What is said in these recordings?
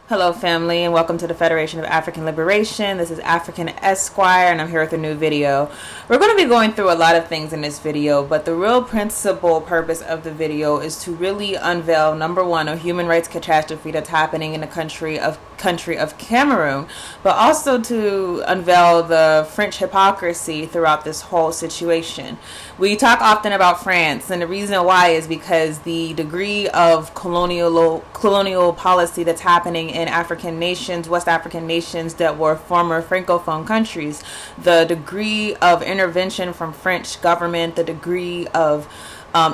Hello family, and welcome to the Federation of African Liberation. This is African Esquire, and I'm here with a new video. We're going to be going through a lot of things in this video, but the real principal purpose of the video is to really unveil, number one, a human rights catastrophe that's happening in the country of Cameroon, but also to unveil the French hypocrisy throughout this whole situation. We talk often about France, and the reason why is because the degree of colonial policy that's happening in African nations, West African nations that were former Francophone countries, the degree of intervention from French government, the degree of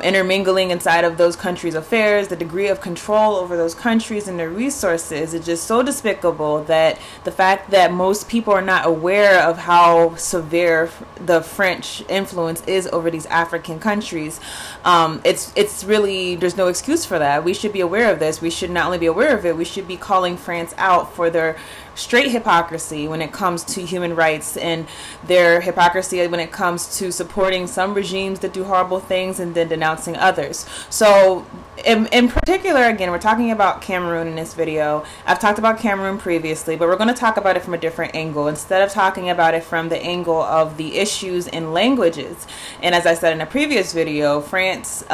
intermingling inside of those countries' affairs, the degree of control over those countries and their resources is just so despicable that the fact that most people are not aware of how severe the French influence is over these African countries, it's really, there's no excuse for that. We should be aware of this. We should not only be aware of it, we should be calling France out for their straight hypocrisy when it comes to human rights, and their hypocrisy when it comes to supporting some regimes that do horrible things and then denouncing others. So in particular, again, we're talking about Cameroon in this video. I've talked about Cameroon previously, but we're going to talk about it from a different angle. Instead of talking about it from the angle of the issues in languages, and as I said in a previous video, French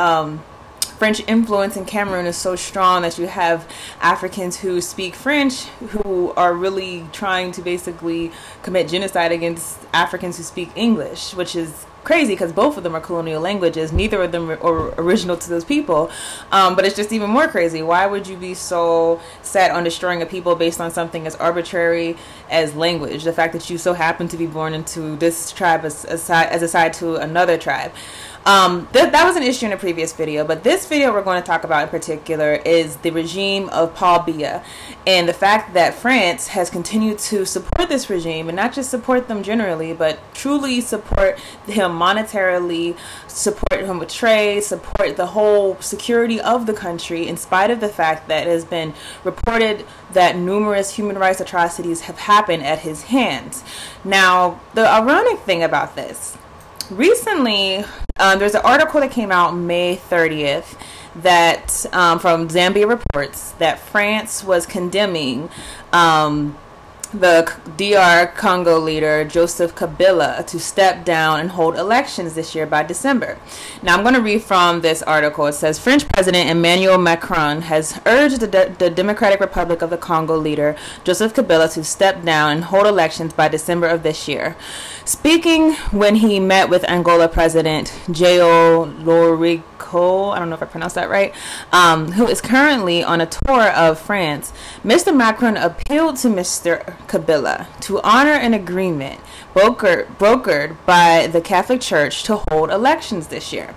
influence in Cameroon is so strong that you have Africans who speak French who are really trying to basically commit genocide against Africans who speak English, which is crazy because both of them are colonial languages. Neither of them are original to those people, but it's just even more crazy. Why would you be so set on destroying a people based on something as arbitrary as language? The fact that you so happen to be born into this tribe as a side to another tribe. That was an issue in a previous video, but this video we're going to talk about in particular is the regime of Paul Biya, and the fact that France has continued to support this regime, and not just support them generally, but truly support him monetarily, support him with trade, support the whole security of the country, in spite of the fact that it has been reported that numerous human rights atrocities have happened at his hands. Now, the ironic thing about this, recently, there's an article that came out May 30th that from Zambia Reports that France was condemning the DR Congo leader Joseph Kabila to step down and hold elections this year by December. Now I'm going to read from this article. It says, French President Emmanuel Macron has urged the Democratic Republic of the Congo leader Joseph Kabila to step down and hold elections by December of this year. Speaking when he met with Angola President João Lourenço, I don't know if I pronounced that right, who is currently on a tour of France, Mr. Macron appealed to Mr. Kabila to honor an agreement brokered by the Catholic Church to hold elections this year.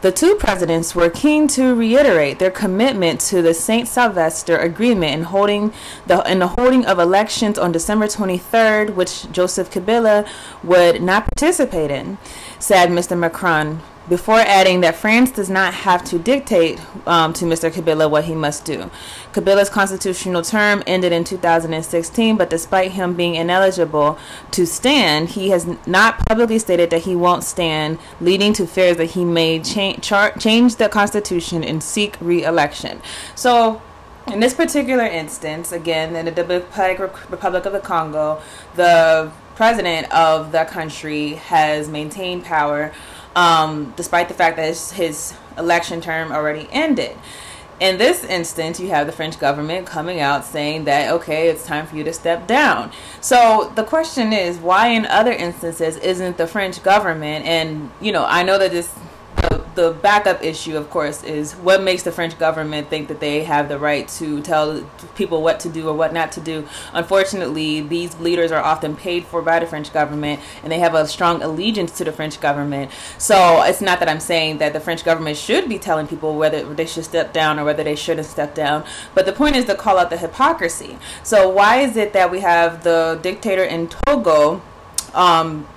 The two presidents were keen to reiterate their commitment to the Saint Sylvester Agreement in the holding of elections on December 23rd, which Joseph Kabila would not participate in, said Mr. Macron, before adding that France does not have to dictate to Mr. Kabila what he must do. Kabila's constitutional term ended in 2016, but despite him being ineligible to stand, he has not publicly stated that he won't stand, leading to fears that he may change the constitution and seek re-election. So, in this particular instance, again, in the Democratic Republic of the Congo, the president of the country has maintained power despite the fact that his election term already ended. In this instance, you have the French government coming out saying that, okay, it's time for you to step down. So the question is, why in other instances isn't the French government, and, you know, I know that the backup issue, of course, is what makes the French government think that they have the right to tell people what to do or what not to do. Unfortunately, these leaders are often paid for by the French government, and they have a strong allegiance to the French government. So it's not that I'm saying that the French government should be telling people whether they should step down or whether they shouldn't step down, but the point is to call out the hypocrisy. So why is it that we have the dictator in Togo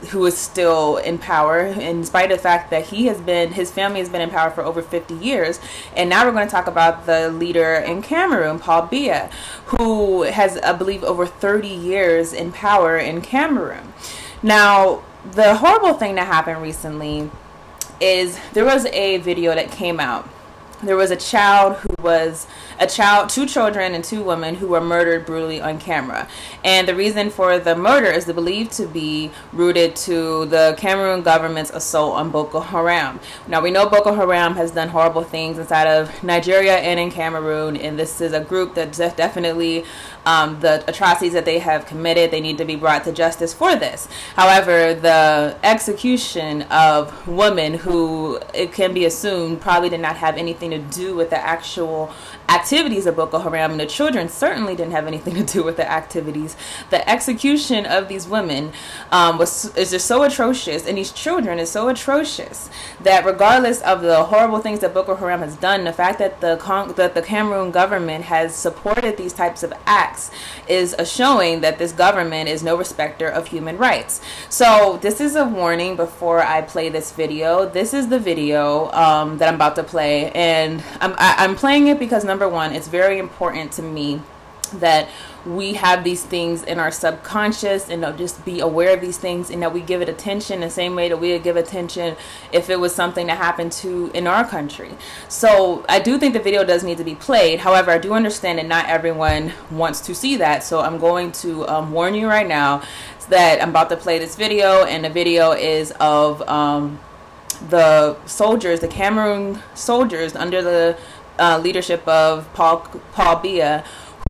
who is still in power, in spite of the fact that his family has been in power for over 50 years. And now we're going to talk about the leader in Cameroon, Paul Biya, who has, I believe, over 30 years in power in Cameroon. Now, the horrible thing that happened recently is there was a video that came out. There was a child who was a child, 2 children and 2 women who were murdered brutally on camera. And the reason for the murder is believed to be rooted to the Cameroon government's assault on Boko Haram. Now, we know Boko Haram has done horrible things inside of Nigeria and in Cameroon, and this is a group that definitely the atrocities that they have committed, they need to be brought to justice for this. However, the execution of women who, it can be assumed, probably did not have anything to do with the actual activities of Boko Haram, and the children certainly didn't have anything to do with the activities. The execution of these women is just so atrocious, and these children is so atrocious that regardless of the horrible things that Boko Haram has done, the fact that the Cameroon government has supported these types of acts is a showing that this government is no respecter of human rights. So this is a warning before I play this video. This is the video that I'm about to play, and I'm playing it because, number one, it's very important to me that we have these things in our subconscious and just be aware of these things, and that we give it attention the same way that we would give attention if it was something that happened to in our country. So I do think the video does need to be played. However, I do understand that not everyone wants to see that, so I'm going to warn you right now that I'm about to play this video, and the video is of the soldiers, the Cameroon soldiers under the leadership of Paul Biya,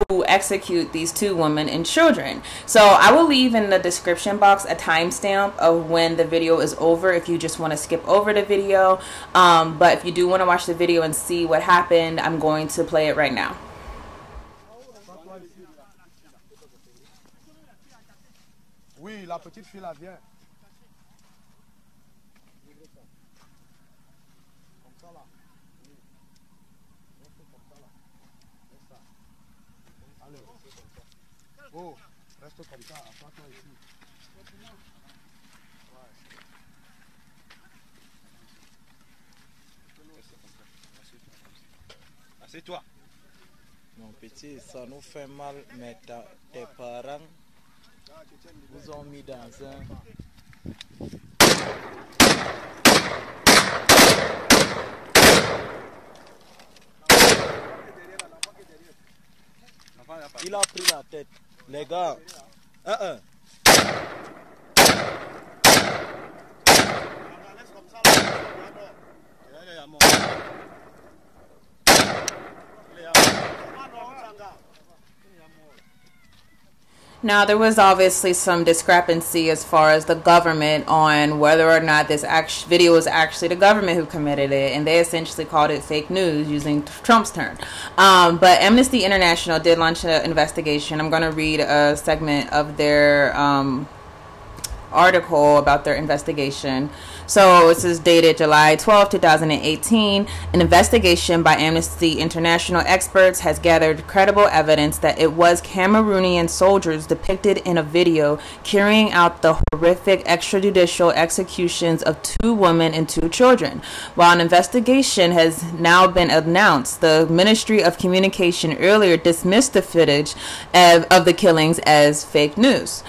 who execute these 2 women and children. So I will leave in the description box a timestamp of when the video is over if you just want to skip over the video. But if you do want to watch the video and see what happened, I'm going to play it right now. Oui, la petite fille là vient. Comme ça là. Allez, oh, reste comme ça, assois-toi ici. Assieds-toi. Mon petit, ça nous fait mal, mais tes parents vous ont mis dans un... Il a pris la tête, les gars. Now, there was obviously some discrepancy as far as the government on whether or not this video was actually the government who committed it, and they essentially called it fake news, using Trump's term. But Amnesty International did launch an investigation. I'm going to read a segment of their article about their investigation. So this is dated July 12, 2018. An investigation by Amnesty International experts has gathered credible evidence that it was Cameroonian soldiers depicted in a video carrying out the horrific extrajudicial executions of 2 women and 2 children. While an investigation has now been announced, the Ministry of Communication earlier dismissed the footage of the killings as fake news.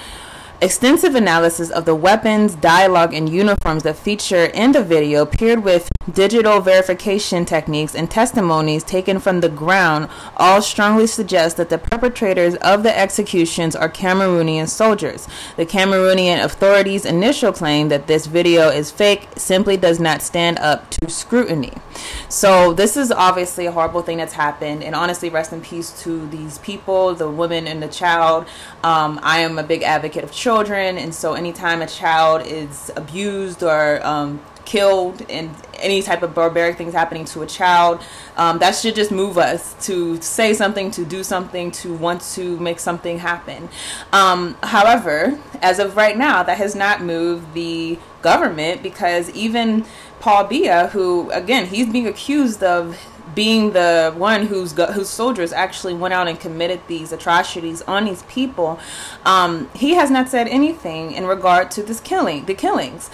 Extensive analysis of the weapons, dialogue, and uniforms that feature in the video, paired with digital verification techniques and testimonies taken from the ground, all strongly suggest that the perpetrators of the executions are Cameroonian soldiers. The Cameroonian authorities' initial claim that this video is fake simply does not stand up to scrutiny. So this is obviously a horrible thing that's happened, and honestly, rest in peace to these people, the woman and the child. I am a big advocate of children, and so anytime a child is abused or killed and any type of barbaric things happening to a child, that should just move us to say something, to do something, to want to make something happen. However, as of right now, that has not moved the government, because even Paul Biya, who, again, he's being accused of being the one whose soldiers actually went out and committed these atrocities on these people, he has not said anything in regard to the killings.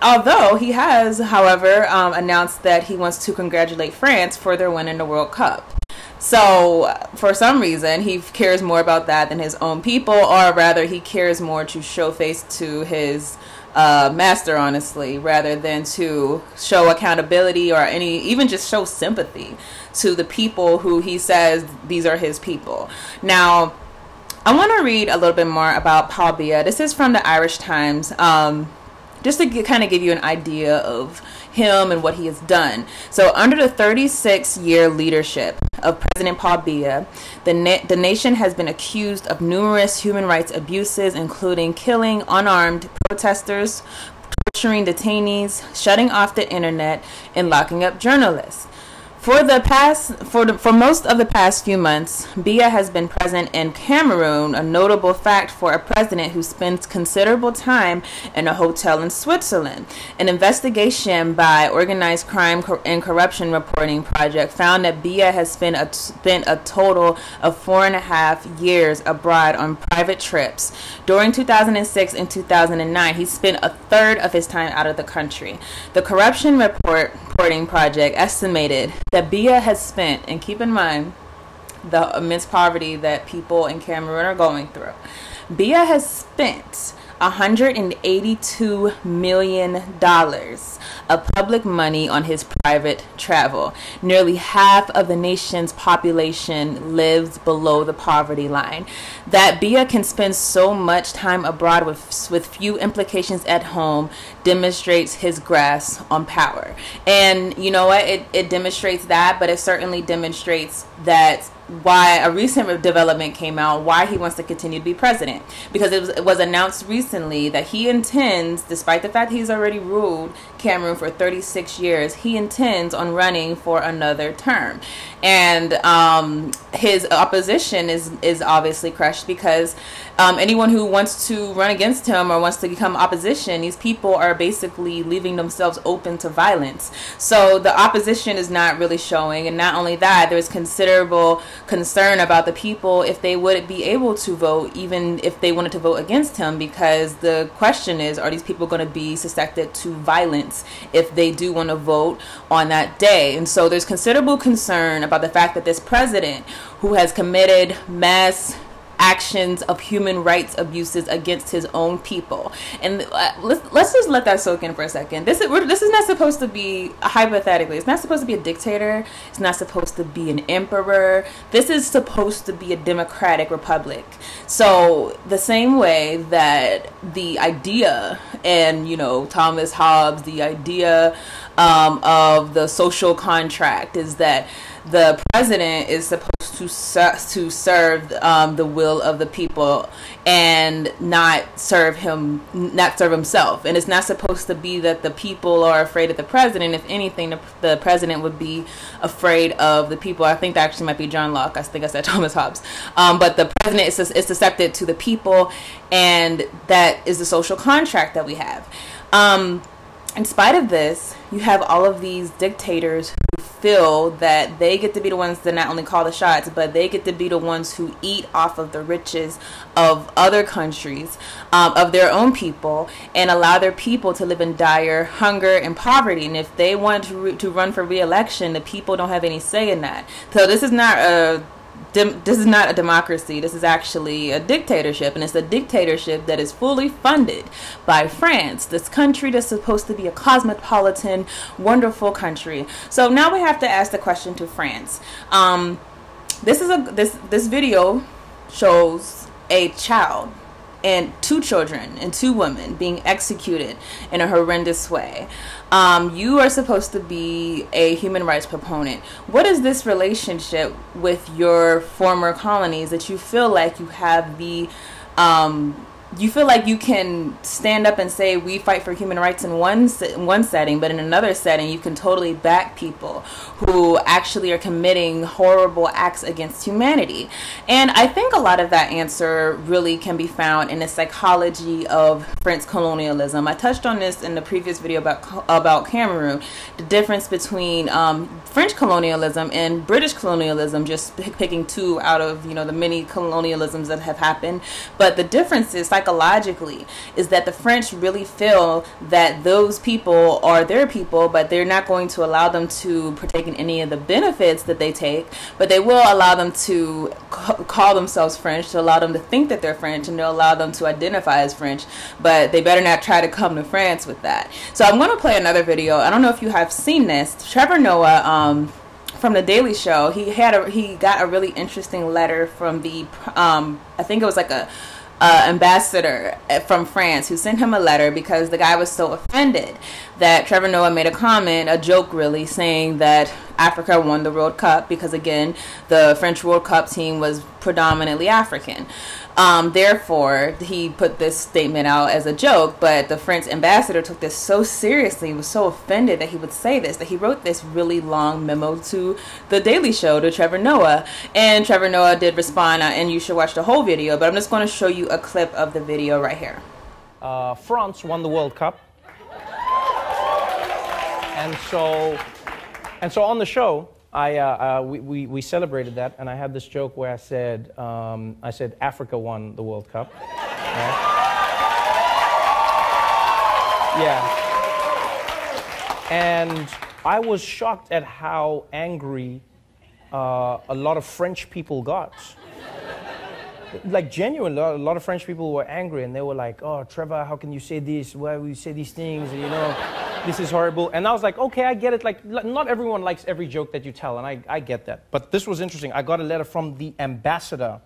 Although he has, however, announced that he wants to congratulate France for their win in the World Cup. So, for some reason, he cares more about that than his own people, or rather, he cares more to show face to his master, honestly, rather than to show accountability or even just show sympathy to the people who he says these are his people. Now, I want to read a little bit more about Paul Biya. This is from the Irish Times, just to kind of give you an idea of him and what he has done. So under the 36-year leadership of President Paul Biya, the nation has been accused of numerous human rights abuses, including killing unarmed protesters, torturing detainees, shutting off the internet, and locking up journalists. For most of the past few months, Biya has been present in Cameroon, a notable fact for a president who spends considerable time in a hotel in Switzerland. An investigation by Organized Crime and Corruption Reporting Project found that Biya has spent a total of 4.5 years abroad on private trips. During 2006 and 2009, he spent a third of his time out of the country. The Corruption Reporting Project estimated that Biya has spent, and keep in mind the immense poverty that people in Cameroon are going through, Biya has spent $182 million of public money on his private travel. Nearly half of the nation's population lives below the poverty line. That Biya can spend so much time abroad with few implications at home demonstrates his grasp on power. And you know what? It demonstrates that, but it certainly demonstrates that why a recent development came out, why he wants to continue to be president. Because it was announced recently that he intends, despite the fact he's already ruled Cameroon for 36 years, he intends on running for another term. And his opposition is obviously crushed because anyone who wants to run against him or wants to become opposition, these people are basically leaving themselves open to violence. So the opposition is not really showing. And not only that, there's considerable concern about the people if they would be able to vote, even if they wanted to vote against him, because the question is, are these people going to be susceptible to violence if they do want to vote on that day? And so there's considerable concern about the fact that this president, who has committed mass actions of human rights abuses against his own people, and let's just let that soak in for a second. This is not supposed to be, hypothetically, it's not supposed to be a dictator, it's not supposed to be an emperor. This is supposed to be a democratic republic. So the same way that the idea, and Thomas Hobbes, the idea of the social contract is that the president is supposed to serve the will of the people and not serve himself. And it's not supposed to be that the people are afraid of the president. If anything, the president would be afraid of the people. I think that actually might be John Locke. I think I said Thomas Hobbes. But the president is susceptible to the people, and that is the social contract that we have. In spite of this, you have all of these dictators who feel that they get to be the ones that not only call the shots, but they get to be the ones who eat off of the riches of other countries, of their own people, and allow their people to live in dire hunger and poverty. And if they want to run for re-election, the people don't have any say in that. So this is not a democracy. This is actually a dictatorship, and it's a dictatorship that is fully funded by France, this country that's supposed to be a cosmopolitan, wonderful country. So now we have to ask the question to France. This video shows a child and 2 children and 2 women being executed in a horrendous way. You are supposed to be a human rights proponent. What is this relationship with your former colonies that you feel like you have you feel like you can stand up and say we fight for human rights in one setting, but in another setting you can totally back people who actually are committing horrible acts against humanity? And I think a lot of that answer really can be found in the psychology of French colonialism. I touched on this in the previous video about Cameroon, the difference between French colonialism and British colonialism, just picking 2 out of the many colonialisms that have happened. But the difference is, psychologically psychologically, is that the French really feel that those people are their people, but they're not going to allow them to partake in any of the benefits that they take, but they will allow them to call themselves French, to allow them to think that they're French, and they'll allow them to identify as French, but they better not try to come to France with that. So I'm going to play another video. I don't know if you have seen this. Trevor Noah, from the Daily Show, he got a really interesting letter from the I think it was like a ambassador from France, who sent him a letter because the guy was so offended that Trevor Noah made a comment, a joke really, saying that Africa won the World Cup because, again, the French World Cup team was predominantly African. Therefore, he put this statement out as a joke, but the French ambassador took this so seriously, was so offended that he would say this, that he wrote this really long memo to the Daily Show, to Trevor Noah. And Trevor Noah did respond, and you should watch the whole video, but I'm just going to show you a clip of the video right here. France won the World Cup. And so on the show, we celebrated that, and I had this joke where I said Africa won the World Cup. Right? Yeah. And I was shocked at how angry a lot of French people got. Like, genuinely, a lot of French people were angry, and they were like, "Oh, Trevor, how can you say this? Why will you say these things? And, you know, this is horrible." And I was like, okay, I get it. Like, not everyone likes every joke that you tell, and I get that. But this was interesting. I got a letter from the ambassador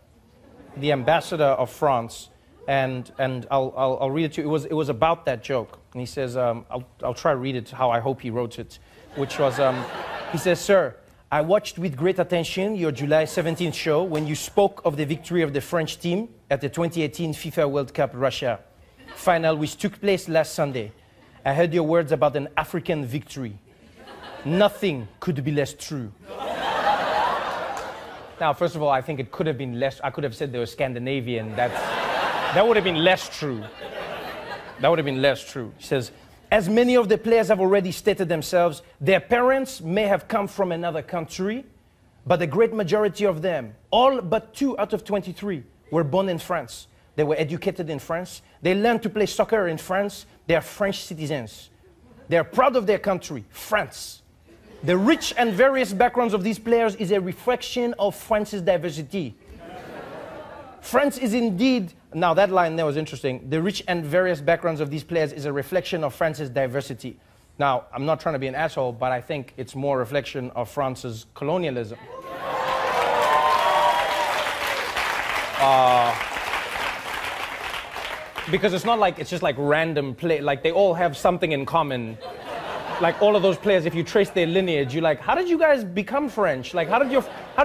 of France, and I'll read it to you. It was about that joke, and he says, I'll try to read it how I hope he wrote it, which was, he says, "Sir, I watched with great attention your July 17th show when you spoke of the victory of the French team at the 2018 FIFA World Cup Russia final, which took place last Sunday. I heard your words about an African victory. Nothing could be less true." Now, first of all, I think it could have been less. I could have said they were Scandinavian. That would have been less true. That would have been less true. He says, "As many of the players have already stated themselves, their parents may have come from another country, but the great majority of them, all but 2 out of 23, were born in France. They were educated in France. They learned to play soccer in France. They are French citizens. They are proud of their country, France. The rich and various backgrounds of these players is a reflection of France's diversity. France is indeed," now that line there was interesting, "the rich and various backgrounds of these players is a reflection of France's diversity." Now, I'm not trying to be an asshole, but I think it's more a reflection of France's colonialism. Because it's not like it's just like random play, like they all have something in common. Like all of those players, if you trace their lineage, you're like, how did you guys become French? Like, how did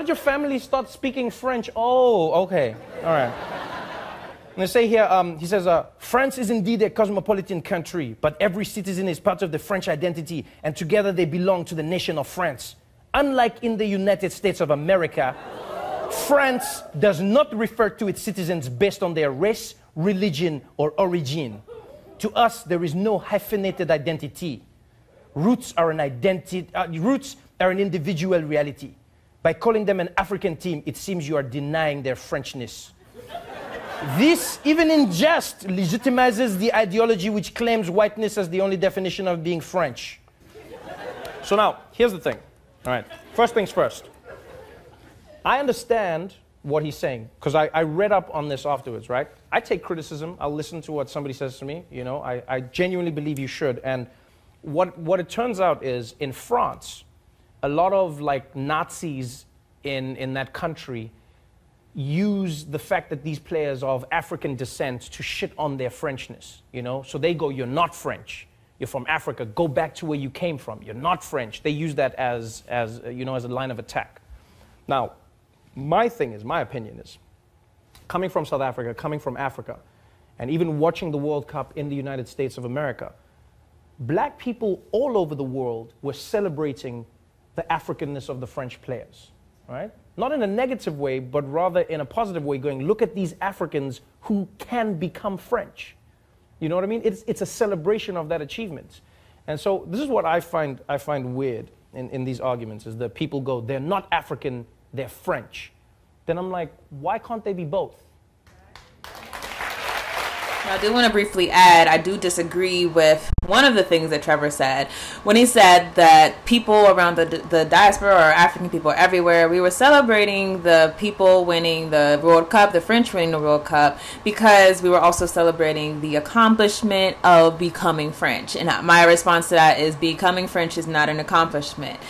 your family start speaking French? Oh, okay, all right. And they say here, he says, "France is indeed a cosmopolitan country, but every citizen is part of the French identity, and together they belong to the nation of France. Unlike in the United States of America, France does not refer to its citizens based on their race, religion, or origin. To us, there is no hyphenated identity. Roots are an individual reality. By calling them an African team, it seems you are denying their Frenchness. This, even in jest, legitimizes the ideology which claims whiteness as the only definition of being French." So now, here's the thing. All right, first things first. I understand what he's saying, because I read up on this afterwards, right? I take criticism. I'll listen to what somebody says to me. You know, I genuinely believe you should. And what it turns out is, in France, a lot of like Nazis in that country use the fact that these players are of African descent to shit on their Frenchness, you know? So they go, "You're not French. You're from Africa. Go back to where you came from. You're not French." They use that as you know, as a line of attack. Now, my opinion is, coming from South Africa, coming from Africa, and even watching the World Cup in the United States of America, black people all over the world were celebrating the Africanness of the French players, right? Not in a negative way, but rather in a positive way, going, look at these Africans who can become French. You know what I mean? It's a celebration of that achievement. And so this is what I find weird in these arguments, is that people go, they're not African, they're French. Then I'm like, why can't they be both? I do want to briefly add, I do disagree with one of the things that Trevor said when he said that people around the diaspora or African people everywhere, we were celebrating the people winning the World Cup, the French winning the World Cup, because we were also celebrating the accomplishment of becoming French. And my response to that is becoming French is not an accomplishment.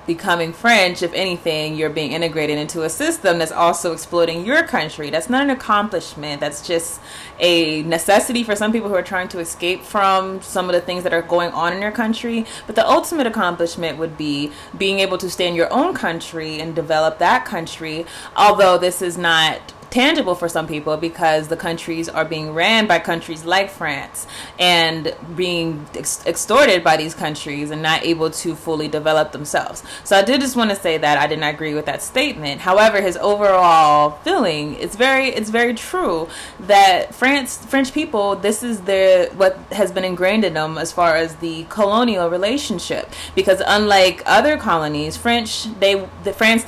Becoming French, if anything, you're being integrated into a system that's also exploiting your country. That's not an accomplishment. That's just a necessity for some people who are trying to escape from some of the things that are going on in their country. But the ultimate accomplishment would be being able to stay in your own country and develop that country, although this is not tangible for some people because the countries are being ran by countries like France and being extorted by these countries and not able to fully develop themselves. So I did just want to say that I did not agree with that statement. However, his overall feeling, it's very true that French people, this is what has been ingrained in them as far as the colonial relationship, because unlike other colonies, France, they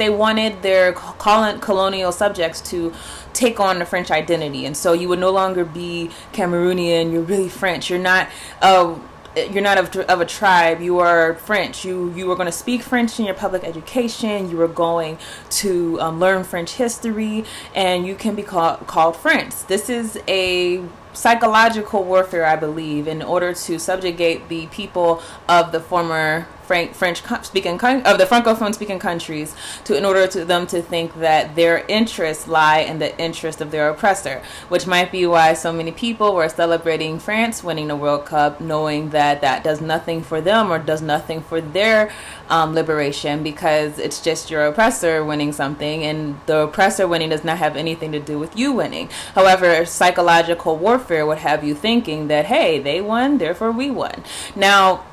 wanted their colonial subjects to take on the French identity, and so you would no longer be Cameroonian. You're really French. You're not of a tribe. You are French. You were going to speak French in your public education. You were going to learn French history, and you can be called French. This is a psychological warfare, I believe, in order to subjugate the people of the former of the Francophone speaking countries, in order to them to think that their interests lie in the interest of their oppressor, which might be why so many people were celebrating France winning the World Cup, knowing that that does nothing for them or does nothing for their liberation, because it's just your oppressor winning something, and the oppressor winning does not have anything to do with you winning. However, psychological warfare would have you thinking that, hey, they won, therefore we won. Now,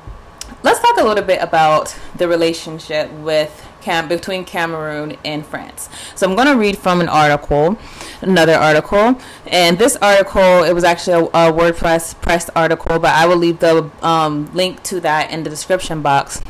let's talk a little bit about the relationship between Cameroon and France. So I'm going to read from another article, and this article, it was actually a WordPress article, but I will leave the link to that in the description box.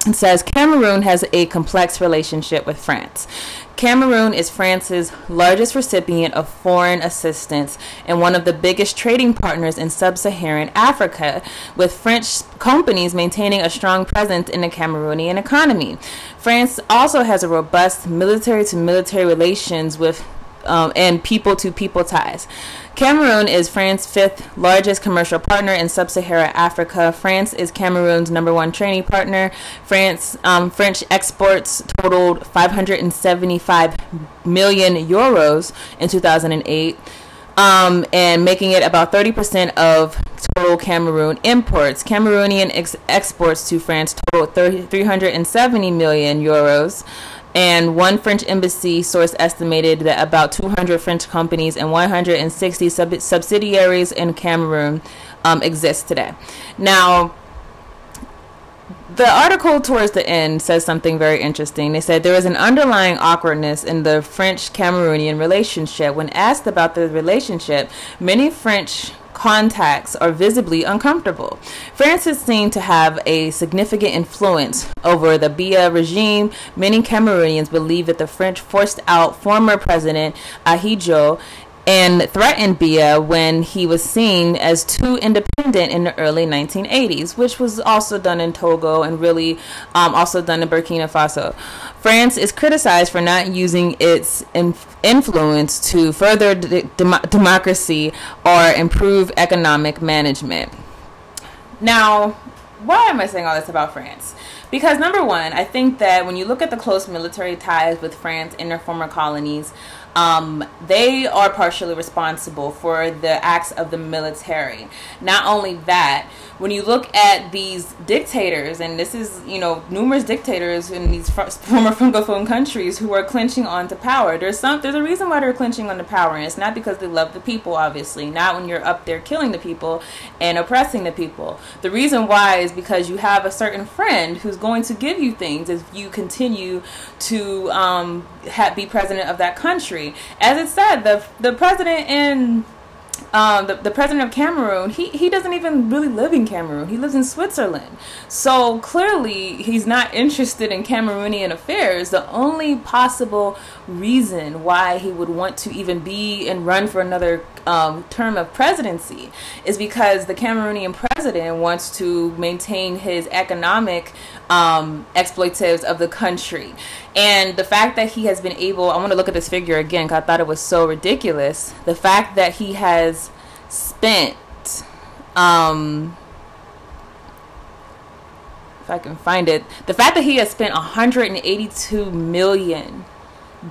It says, Cameroon has a complex relationship with France. Cameroon is France's largest recipient of foreign assistance and one of the biggest trading partners in sub-Saharan Africa, with French companies maintaining a strong presence in the Cameroonian economy. France also has a robust military-to-military relations with and people-to-people ties. Cameroon is France's fifth largest commercial partner in sub-Saharan Africa. France is Cameroon's #1 trading partner. French exports totaled 575 million euros in 2008, and making it about 30% of total Cameroon imports. Cameroonian exports to France totaled 370 million euros. And one French embassy source estimated that about 200 French companies and 160 subsidiaries in Cameroon exist today. Now, the article towards the end says something very interesting. They said there is an underlying awkwardness in the French-Cameroonian relationship. When asked about the relationship, many French contacts are visibly uncomfortable. France is seen to have a significant influence over the Biya regime. Many Cameroonians believe that the French forced out former President Ahidjo and threatened Biya when he was seen as too independent in the early 1980s, which was also done in Togo and really also done in Burkina Faso. France is criticized for not using its influence to further democracy or improve economic management. Now, why am I saying all this about France? Because number one, I think that when you look at the close military ties with France and their former colonies, they are partially responsible for the acts of the military. Not only that, when you look at these dictators, and this is, numerous dictators in these former Francophone countries who are clinching onto power. There's a reason why they're clinching onto power, and it's not because they love the people, obviously. Not when you're up there killing the people and oppressing the people. The reason why is because you have a certain friend who's going to give you things if you continue to be president of that country. As it said, the president in the president of Cameroon, he doesn't even really live in Cameroon. He lives in Switzerland. So clearly he's not interested in Cameroonian affairs. The only possible reason why he would want to even be and run for another term of presidency is because the Cameroonian president wants to maintain his economic exploitives of the country. And the fact that he has been able, I want to look at this figure again because I thought it was so ridiculous. The fact that he has spent, if I can find it, the fact that he has spent $182 million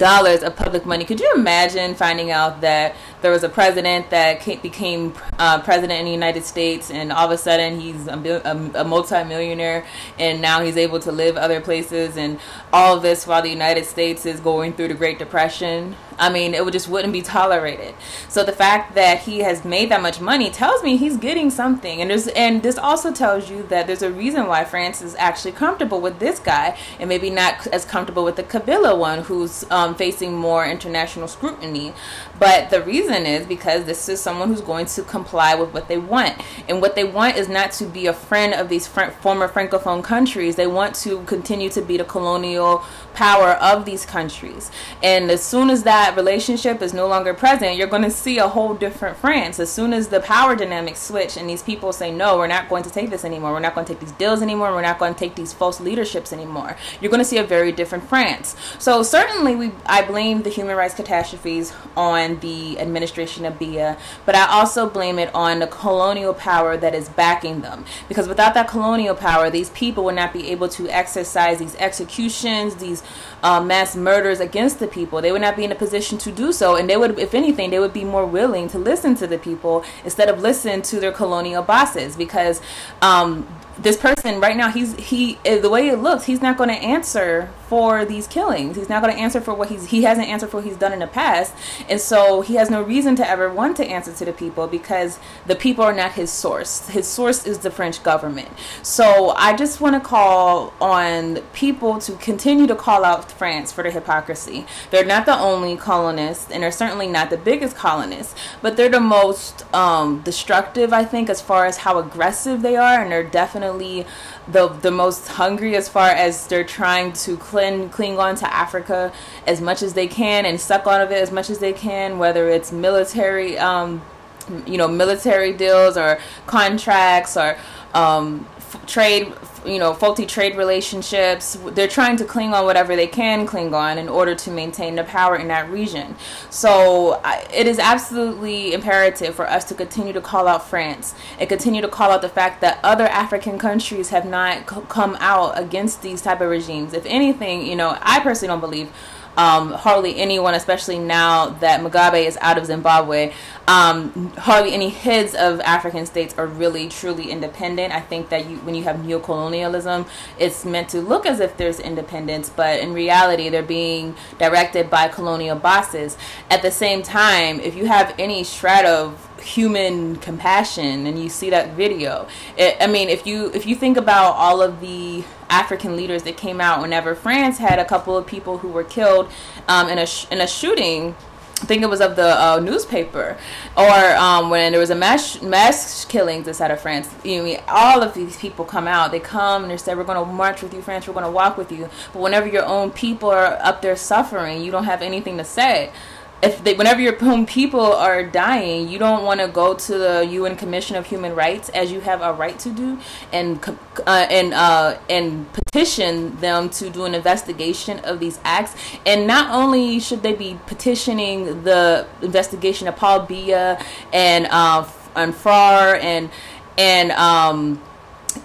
of public money. Could you imagine finding out that there was a president that became president in the United States, and all of a sudden he's a multi-millionaire, and now he's able to live other places, and all of this while the United States is going through the Great Depression? I mean, it just wouldn't be tolerated. So the fact that he has made that much money tells me he's getting something. And this also tells you that there's a reason why France is actually comfortable with this guy and maybe not as comfortable with the Kabila one, who's facing more international scrutiny. But the reason is because this is someone who's going to comply with what they want. And what they want is not to be a friend of these former Francophone countries. They want to continue to be the colonial power of these countries. And as soon as that relationship is no longer present, you're going to see a whole different France. As soon as the power dynamics switch and these people say, no, we're not going to take this anymore, we're not going to take these deals anymore, we're not going to take these false leaderships anymore, you're going to see a very different France. So certainly I blame the human rights catastrophes on the administration of Biya, but I also blame it on the colonial power that is backing them, because without that colonial power, these people would not be able to exercise these executions, these mass murders against the people. They would not be in a position to do so, and they would, if anything, they would be more willing to listen to the people instead of listen to their colonial bosses, because this person right now, the way it looks, he's not going to answer for these killings. He's not going to answer for what he hasn't answered for what he's done in the past, and so he has no reason to ever want to answer to the people, because the people are not his source. His source is the French government. So I just want to call on people to continue to call out France for their hypocrisy. They're not the only colonists, and they're certainly not the biggest colonists, but they're the most destructive, I think, as far as how aggressive they are, and they're definitely the most hungry as far as they're trying to cling on to Africa as much as they can and suck out of it as much as they can, whether it's military military deals or contracts or trade, faulty trade relationships. They're trying to cling on whatever they can cling on in order to maintain the power in that region. So it is absolutely imperative for us to continue to call out France and continue to call out the fact that other African countries have not come out against these type of regimes. If anything, I personally don't believe hardly anyone, especially now that Mugabe is out of Zimbabwe, hardly any heads of African states are really truly independent. I think that when you have neocolonialism, it's meant to look as if there's independence, but in reality they're being directed by colonial bosses. At the same time, if you have any shred of human compassion and you see that video, if you think about all of the African leaders that came out whenever France had a couple of people who were killed in a shooting, I think it was of the newspaper, or when there was a mass killings inside of France. All of these people come out. They come and they say, we're going to march with you, France, we're going to walk with you. But whenever your own people are up there suffering, you don't have anything to say. Whenever your own people are dying, you don't want to go to the UN Commission of Human Rights, as you have a right to do, and petition them to do an investigation of these acts. And not only should they be petitioning the investigation of Paul Biya and FAR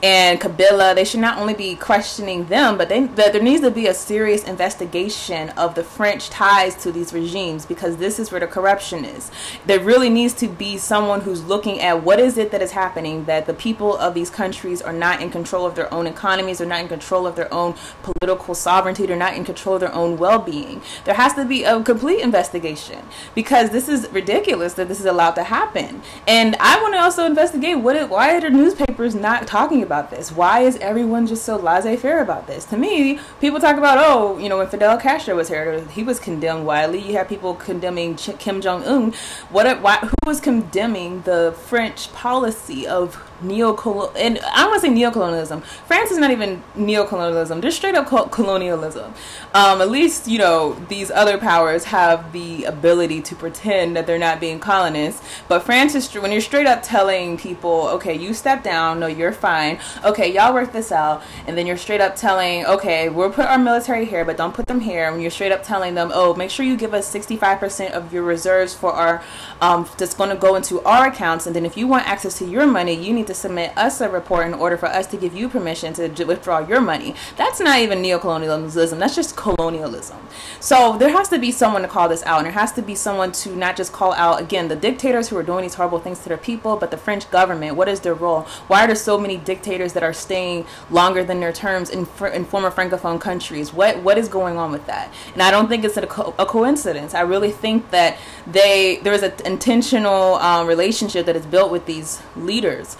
and Kabila, they should not only be questioning them, but there needs to be a serious investigation of the French ties to these regimes, because this is where the corruption is. There really needs to be someone who's looking at what is it that is happening, that the people of these countries are not in control of their own economies, they're not in control of their own political sovereignty, they're not in control of their own well-being. There has to be a complete investigation, because this is ridiculous that this is allowed to happen. And I want to also investigate why are the newspapers not talking about this? Why is everyone just so laissez-faire about this? To me, people talk about, when Fidel Castro was here, he was condemned widely. You have people condemning Kim Jong-un. Who was condemning the French policy of and I don't want to say neocolonialism. France is not even neocolonialism. They're straight up colonialism. At least, you know, these other powers have the ability to pretend that they're not being colonists. But France is, when you're straight up telling people, okay, you step down, no, you're fine. Okay, y'all work this out. And then you're straight up telling, okay, we'll put our military here, but don't put them here. And you're straight up telling them, oh, make sure you give us 65% of your reserves for our, that's going to go into our accounts. And then if you want access to your money, you need to submit us a report in order for us to give you permission to withdraw your money. That's not even neocolonialism. That's just colonialism. So there has to be someone to call this out, and there has to be someone to not just call out, again, the dictators who are doing these horrible things to their people, but the French government. What is their role? Why are there so many dictators that are staying longer than their terms in former Francophone countries? What is going on with that? And I don't think it's a coincidence. I really think that there is an intentional relationship that is built with these leaders,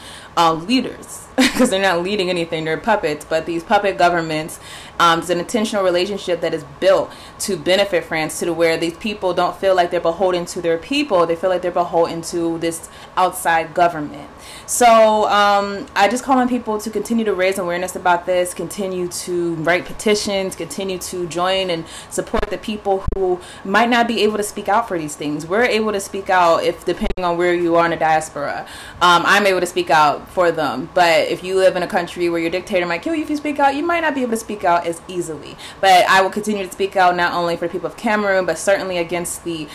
because they're not leading anything, they're puppets, but these puppet governments, it's an intentional relationship that is built to benefit France, to where these people don't feel like they're beholden to their people, they feel like they're beholden to this outside government. So I just call on people to continue to raise awareness about this, continue to write petitions, continue to join and support the people who might not be able to speak out for these things. We're able to speak out if, depending on where you are in the diaspora. I'm able to speak out for them, but if you live in a country where your dictator might kill you if you speak out, you might not be able to speak out as easily. But I will continue to speak out not only for the people of Cameroon, but certainly against the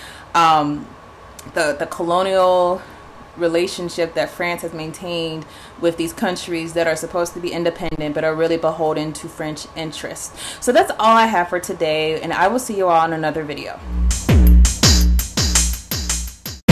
colonial relationship that France has maintained with these countries that are supposed to be independent but are really beholden to French interests. So that's all I have for today, and I will see you all in another video.